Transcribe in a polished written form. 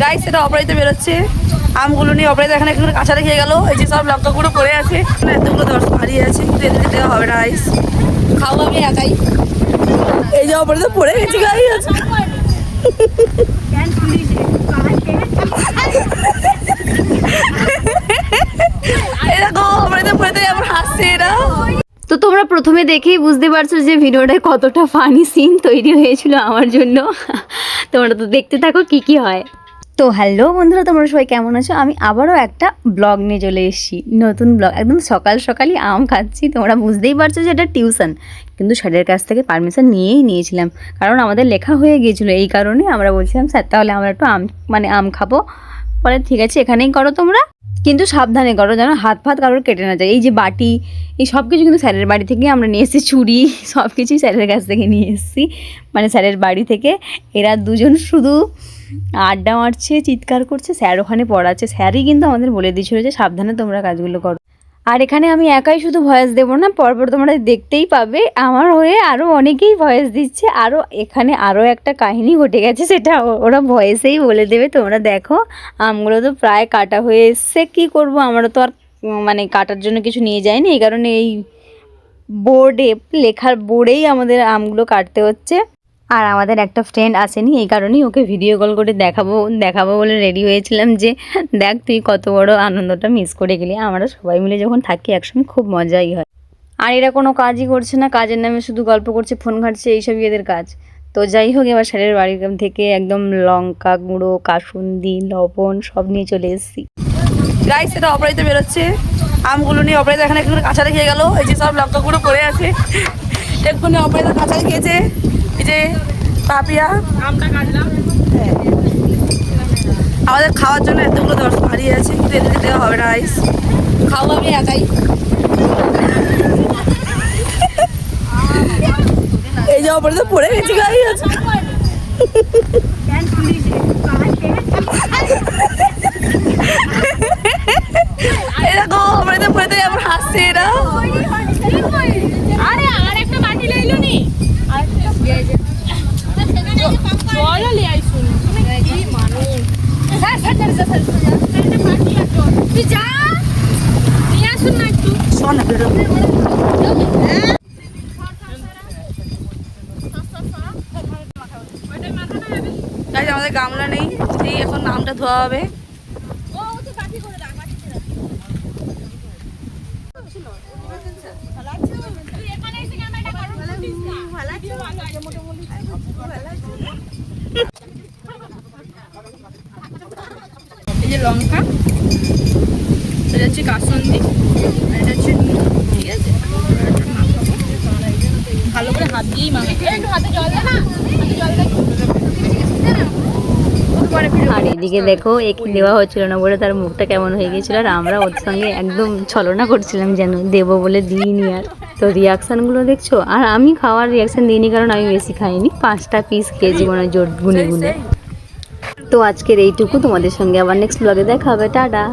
Guys এটা অপরাজিত বেরোচ্ছে আমগুলো নিয়ে। অপরাজিত এখানে একটু কাঁচা রেখে গেল। এই যে সব লঙ্কাগুলো পড়ে আছে, এতগুলো দর্শক হারিয়ে আছে, কিন্তু এদেরকে দেওয়া হবে না গাইস, খাবো আমি একাই। এই যে অপরাজিত পড়ে গেছে গাইস। এরকম অপরাজিত পড়ে আমার হাসছে এরা। তো তোমরা প্রথমে দেখেই বুঝতে পারছো যে ভিডিওটায় কতটা ফানি সিন তৈরি হয়েছিল আমার জন্য। তোমরা তো দেখতে থাকো কি কি হয়। তো হ্যালো বন্ধুরা, তোমরা সবাই কেমন আছো? আমি আবারও একটা ব্লগ নিয়ে চলে এসেছি, নতুন ব্লগ। একদম সকাল সকালই আম খাচ্ছি। তোমরা বুঝতেই পারছো যে এটা টিউশন, কিন্তু স্যারের কাছ থেকে পারমিশন নিয়েছিলাম, কারণ আমাদের লেখা হয়ে গিয়েছিলো। এই কারণে আমরা বলছিলাম স্যার তাহলে আমরা একটু আম খাবো। বলে ঠিক আছে এখানেই করো তোমরা, কিন্তু সাবধানে করো যেন হাত ফাত কারোর কেটে না যায়। এই যে বাটি, এই সব কিছু কিন্তু স্যারের বাড়ি থেকে আমরা নিয়ে এসেছি। চুড়ি সব কিছুই স্যারের কাছ থেকে নিয়ে এসেছি, মানে স্যারের বাড়ি থেকে। এরা দুজন শুধু আড্ডা মারছে, চিৎকার করছে, স্যার ওখানে পড়াচ্ছে। স্যারই কিন্তু আমাদের বলে দিয়েছিল যে সাবধানে তোমরা কাজগুলো করো। আর এখানে আমি একাই শুধু ভয়েস দেবো না, পরপর তোমরা দেখতেই পাবে আমার হয়ে আরও অনেকেই ভয়েস দিচ্ছে। আরও এখানে আরও একটা কাহিনী ঘটে গেছে, সেটা ওরা ভয়েসেই বলে দেবে। তোমরা দেখো আমগুলো তো প্রায় কাটা হয়ে এসছে। কী করবো, আমরা তো আর মানে কাটার জন্য কিছু নিয়ে যাইনি, এই কারণে এই বোর্ডে লেখার বোর্ডেই আমাদের আমগুলো কাটতে হচ্ছে। আর আমাদের একটা ফ্রেন্ড আসেনি, এই কারণেই ওকে ভিডিও কল করে দেখাবো বলে রেডি হয়েছিলাম যে দেখ তুই কত বড় আনন্দটা মিস করে গেলি। আমরা সবাই মিলে যখন থাকি একসঙ্গে খুব মজাই হয়। আর এরা কোনো কাজই করছে না, কাজের নামে শুধু গল্প করছে, ফোন ঘাটছে, এইসবই এদের কাজ। তো যাই হোক, এবার স্যারের বাড়ির থেকে একদম লঙ্কা গুঁড়ো, কাসুন্দি, লবণ সব নিয়ে চলে এসেছি। গাইস এটা অপরাজিত বেরোচ্ছে আমগুলো নিয়ে। অপরাজিত এখানে একটু কাঁচা রেখে গেল। এই যে সব লঙ্কাগুলো পড়ে আছে, এক্ষুনি অপরাজিত কাঁচা রেখেছে। এই যে পাপিয়া আমটা কাটলাম। হ্যাঁ, আমাদের খাওয়ার জন্য এতগুলো দর্শক হারিয়ে আছে, কিন্তু এদেরকে দেওয়া হবে না গাইস, খাবো আমি একাই। এই যে অপরাজিত পড়ে গেছে গাইস। এরকম অপরাজিত পড়ে আমার হাসছে এরা। আরে আর একটা বাটি লইলো নি চলো লে আইসুন কি মানুষ স্যার তুই যা নিয়ে আসুন না একটু শোন না বেরো। গাইস আমাদের গামলা নেই, এই এখন নামটা ধোয়া হবে। এই যে লঙ্কা, এটা হচ্ছে কাসুন্দি, আর এটা হচ্ছে নুন। ঠিক আছে, ভালো করে হাত দিয়েই মাখাতে। একটু হাতে জল দে না, হাতে জল দে। আর এদিকে দেখো একে দেওয়া হচ্ছিল না বলে তার মুখটা কেমন হয়ে গিয়েছিল, আর আমরা ওর সঙ্গে একদম ছলনা করছিলাম যেন দেবো বলে দিইনি। আর তো রিয়াকশানগুলো দেখছো। আর আমি খাওয়ার রিয়াকশান দিইনি, কারণ আমি বেশি খাইনি, 5টা পিস খেয়েছি মনে হয় জোর গুনে গুনে। তো আজকের এইটুকু, তোমাদের সঙ্গে আবার নেক্সট ব্লগে দেখা হবে। টাটা।